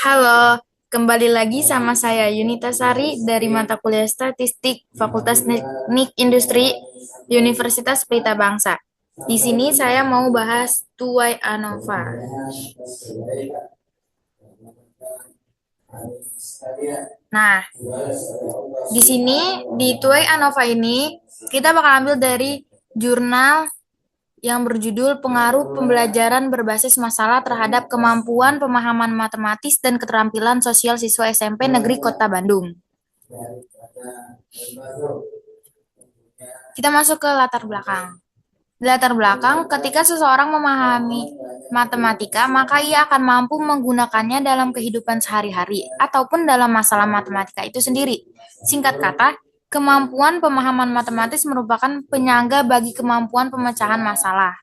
Halo, kembali lagi sama saya Yunita Sari dari mata kuliah Statistik Fakultas Teknik Industri Universitas Pelita Bangsa. Di sini saya mau bahas Tuai Anova. Nah, di sini di Tuai Anova ini kita bakal ambil dari jurnal yang berjudul Pengaruh Pembelajaran Berbasis Masalah Terhadap Kemampuan Pemahaman Matematis dan Keterampilan Sosial Siswa SMP Negeri Kota Bandung. Kita masuk ke latar belakang. Latar belakang, ketika seseorang memahami matematika, maka ia akan mampu menggunakannya dalam kehidupan sehari-hari ataupun dalam masalah matematika itu sendiri. Singkat kata, kemampuan pemahaman matematis merupakan penyangga bagi kemampuan pemecahan masalah.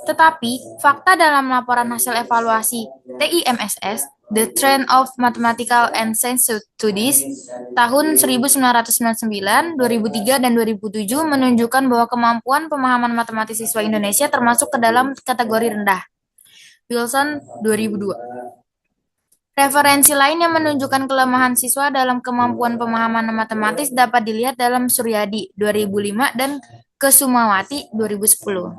Tetapi, fakta dalam laporan hasil evaluasi TIMSS, The Trend of Mathematical and Science Studies, tahun 1999, 2003, dan 2007 menunjukkan bahwa kemampuan pemahaman matematis siswa Indonesia termasuk ke dalam kategori rendah. Wilson, 2002. Referensi lain yang menunjukkan kelemahan siswa dalam kemampuan pemahaman matematis dapat dilihat dalam Suryadi, 2005, dan Kesumawati, 2010.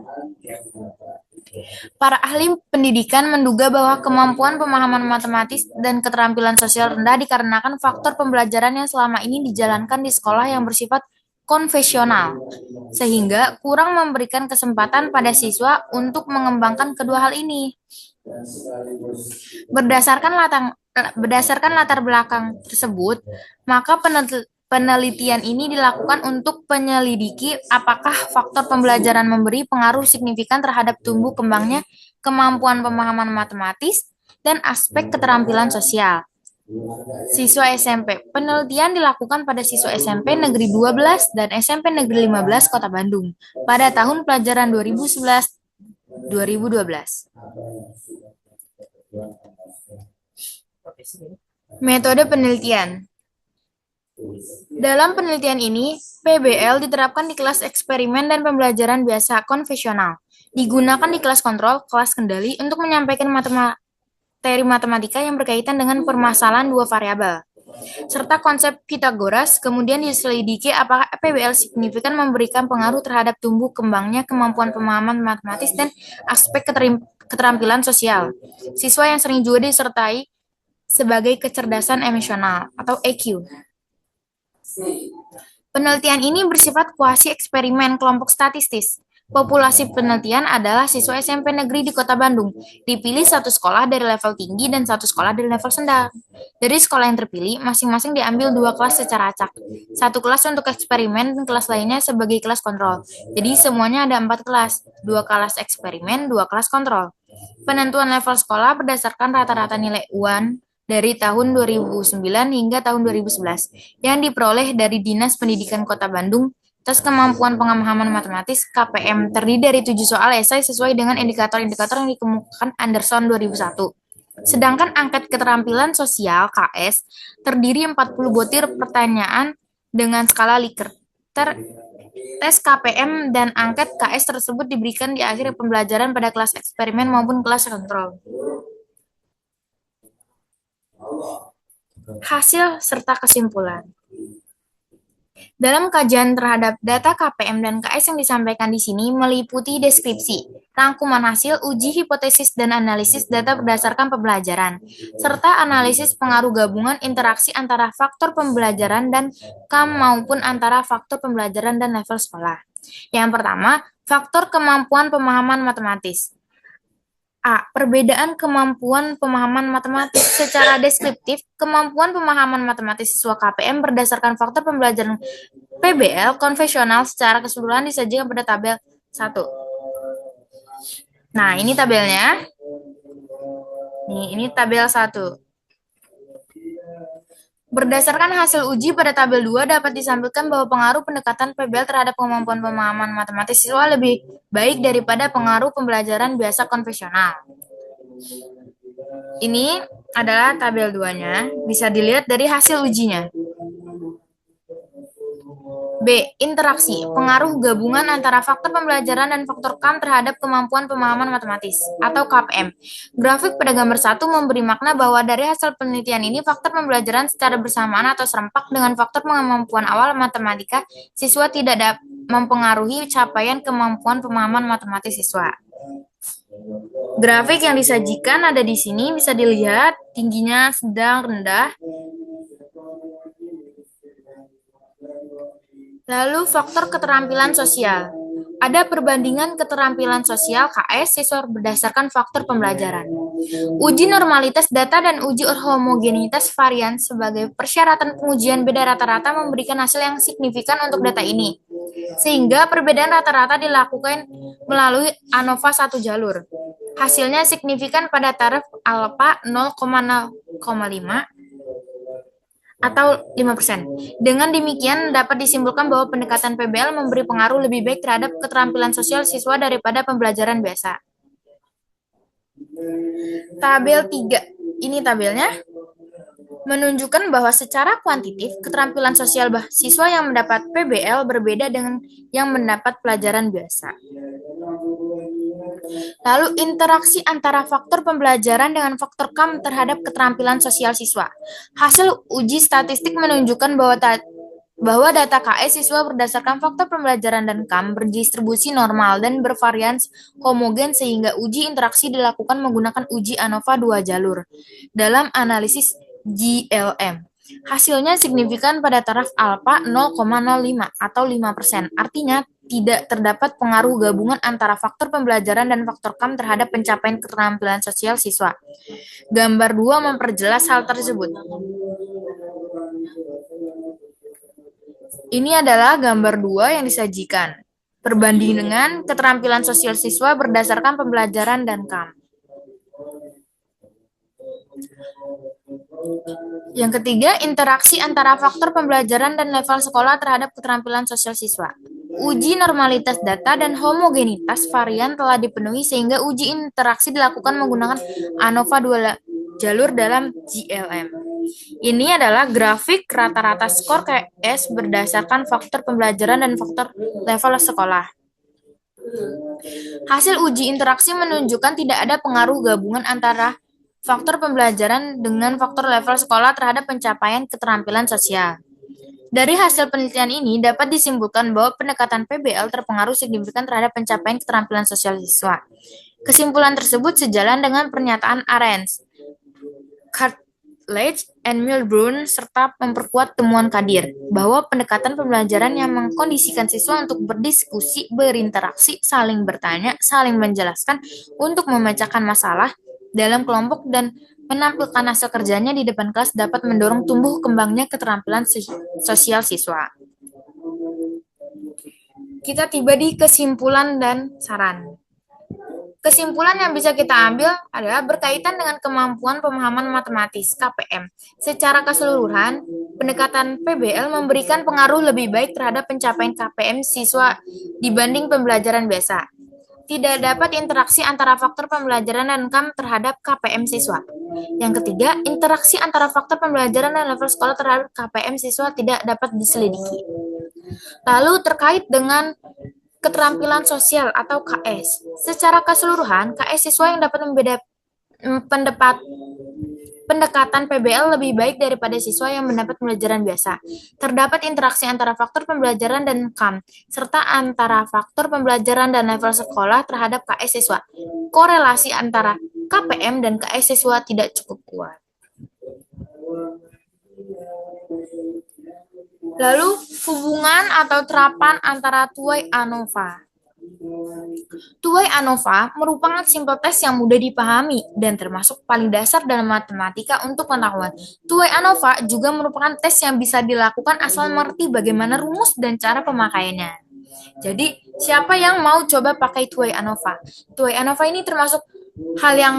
Para ahli pendidikan menduga bahwa kemampuan pemahaman matematis dan keterampilan sosial rendah dikarenakan faktor pembelajaran yang selama ini dijalankan di sekolah yang bersifat konvensional, sehingga kurang memberikan kesempatan pada siswa untuk mengembangkan kedua hal ini. Berdasarkan latar belakang tersebut, maka penelitian ini dilakukan untuk menyelidiki apakah faktor pembelajaran memberi pengaruh signifikan terhadap tumbuh kembangnya kemampuan pemahaman matematis dan aspek keterampilan sosial. Siswa SMP. Penelitian dilakukan pada siswa SMP Negeri 12 dan SMP Negeri 15 Kota Bandung pada tahun pelajaran 2011-2012. Metode penelitian. Dalam penelitian ini, PBL diterapkan di kelas eksperimen dan pembelajaran biasa konvensional. Digunakan di kelas kontrol, kelas kendali untuk menyampaikan materi matematika yang berkaitan dengan permasalahan dua variabel, serta konsep Pythagoras. Kemudian diselidiki apakah PBL signifikan memberikan pengaruh terhadap tumbuh kembangnya kemampuan pemahaman matematis dan aspek keterampilan sosial. Siswa yang sering juga disertai sebagai kecerdasan emosional atau EQ. Penelitian ini bersifat kuasi eksperimen kelompok statistis. Populasi penelitian adalah siswa SMP negeri di Kota Bandung. Dipilih satu sekolah dari level tinggi dan satu sekolah dari level sedang. Dari sekolah yang terpilih, masing-masing diambil dua kelas secara acak. Satu kelas untuk eksperimen dan kelas lainnya sebagai kelas kontrol. Jadi semuanya ada 4 kelas. 2 kelas eksperimen, 2 kelas kontrol. Penentuan level sekolah berdasarkan rata-rata nilai UAN dari tahun 2009 hingga tahun 2011 yang diperoleh dari Dinas Pendidikan Kota Bandung. Tes kemampuan pemahaman matematis KPM terdiri dari 7 soal esai sesuai dengan indikator-indikator yang dikemukakan Anderson 2001. Sedangkan angket keterampilan sosial KS terdiri 40 butir pertanyaan dengan skala Likert. Tes KPM dan angket KS tersebut diberikan di akhir pembelajaran pada kelas eksperimen maupun kelas kontrol. Hasil serta kesimpulan. Dalam kajian terhadap data KPM dan KS yang disampaikan di sini meliputi deskripsi, rangkuman hasil, uji hipotesis dan analisis data berdasarkan pembelajaran, serta analisis pengaruh gabungan interaksi antara faktor pembelajaran dan KAM maupun antara faktor pembelajaran dan level sekolah. Yang pertama, faktor kemampuan pemahaman matematis. A. Perbedaan kemampuan pemahaman matematis secara deskriptif. Kemampuan pemahaman matematis siswa KPM berdasarkan faktor pembelajaran PBL konvensional secara keseluruhan disajikan pada tabel 1. Nah, ini tabelnya. Ini tabel 1. Berdasarkan hasil uji pada tabel 2 dapat disampaikan bahwa pengaruh pendekatan PBL terhadap kemampuan pemahaman matematis siswa lebih baik daripada pengaruh pembelajaran biasa konvensional. Ini adalah tabel 2-nya, bisa dilihat dari hasil ujinya. B. Interaksi, pengaruh gabungan antara faktor pembelajaran dan faktor KAM terhadap kemampuan pemahaman matematis, atau KPM. Grafik pada gambar 1 memberi makna bahwa dari hasil penelitian ini, faktor pembelajaran secara bersamaan atau serempak dengan faktor kemampuan awal matematika siswa tidak mempengaruhi capaian kemampuan pemahaman matematis siswa. Grafik yang disajikan ada di sini, bisa dilihat tingginya sedang, rendah. Lalu faktor keterampilan sosial. Ada perbandingan keterampilan sosial KS siswa berdasarkan faktor pembelajaran. Uji normalitas data dan uji homogenitas varian sebagai persyaratan pengujian beda rata-rata memberikan hasil yang signifikan untuk data ini. Sehingga perbedaan rata-rata dilakukan melalui ANOVA satu jalur. Hasilnya signifikan pada taraf alfa 0,5 atau 5%. Dengan demikian, dapat disimpulkan bahwa pendekatan PBL memberi pengaruh lebih baik terhadap keterampilan sosial siswa daripada pembelajaran biasa. Tabel 3. Ini tabelnya menunjukkan bahwa secara kuantitatif, keterampilan sosial siswa yang mendapat PBL berbeda dengan yang mendapat pelajaran biasa. Lalu interaksi antara faktor pembelajaran dengan faktor KAM terhadap keterampilan sosial siswa. Hasil uji statistik menunjukkan bahwa data KS siswa berdasarkan faktor pembelajaran dan KAM berdistribusi normal dan bervarians homogen sehingga uji interaksi dilakukan menggunakan uji ANOVA 2 jalur dalam analisis GLM. Hasilnya signifikan pada taraf alfa 0,05 atau 5%. Artinya, tidak terdapat pengaruh gabungan antara faktor pembelajaran dan faktor KAM terhadap pencapaian keterampilan sosial siswa. Gambar 2 memperjelas hal tersebut. Ini adalah gambar 2 yang disajikan. Perbandingan keterampilan sosial siswa berdasarkan pembelajaran dan KAM. Yang ketiga, interaksi antara faktor pembelajaran dan level sekolah terhadap keterampilan sosial siswa. Uji normalitas data dan homogenitas varian telah dipenuhi sehingga uji interaksi dilakukan menggunakan ANOVA 2 jalur dalam GLM. Ini adalah grafik rata-rata skor KS berdasarkan faktor pembelajaran dan faktor level sekolah. Hasil uji interaksi menunjukkan tidak ada pengaruh gabungan antara faktor pembelajaran dengan faktor level sekolah terhadap pencapaian keterampilan sosial. Dari hasil penelitian ini dapat disimpulkan bahwa pendekatan PBL terpengaruh signifikan terhadap pencapaian keterampilan sosial siswa. Kesimpulan tersebut sejalan dengan pernyataan Arens, Cartledge, and Milburn serta memperkuat temuan Kadir bahwa pendekatan pembelajaran yang mengkondisikan siswa untuk berdiskusi, berinteraksi, saling bertanya, saling menjelaskan untuk memecahkan masalah dalam kelompok dan menampilkan hasil kerjanya di depan kelas dapat mendorong tumbuh kembangnya keterampilan sosial siswa. Kita tiba di kesimpulan dan saran. Kesimpulan yang bisa kita ambil adalah berkaitan dengan kemampuan pemahaman matematis (KPM). Secara keseluruhan, pendekatan PBL memberikan pengaruh lebih baik terhadap pencapaian KPM siswa dibanding pembelajaran biasa. Tidak dapat interaksi antara faktor pembelajaran dan KAM terhadap KPM siswa. Yang ketiga, interaksi antara faktor pembelajaran dan level sekolah terhadap KPM siswa tidak dapat diselidiki. Lalu terkait dengan keterampilan sosial atau KS. Secara keseluruhan, KS siswa yang dapat pendekatan PBL lebih baik daripada siswa yang mendapat pembelajaran biasa. Terdapat interaksi antara faktor pembelajaran dan KAM, serta antara faktor pembelajaran dan level sekolah terhadap KS siswa. Korelasi antara KPM dan KS siswa tidak cukup kuat. Lalu, hubungan atau terapan antara Tuai ANOVA. Tuai ANOVA merupakan simpel tes yang mudah dipahami dan termasuk paling dasar dalam matematika untuk pengetahuan. Tuai ANOVA juga merupakan tes yang bisa dilakukan asal mengerti bagaimana rumus dan cara pemakaiannya. Jadi, siapa yang mau coba pakai Tuai ANOVA? Tuai ANOVA ini termasuk hal yang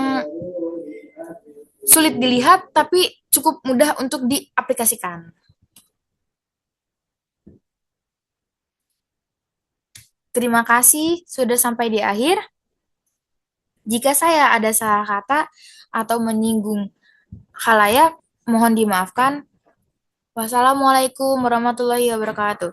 sulit dilihat, tapi cukup mudah untuk diaplikasikan. Terima kasih sudah sampai di akhir. Jika saya ada salah kata atau menyinggung khalayak, mohon dimaafkan. Wassalamualaikum warahmatullahi wabarakatuh.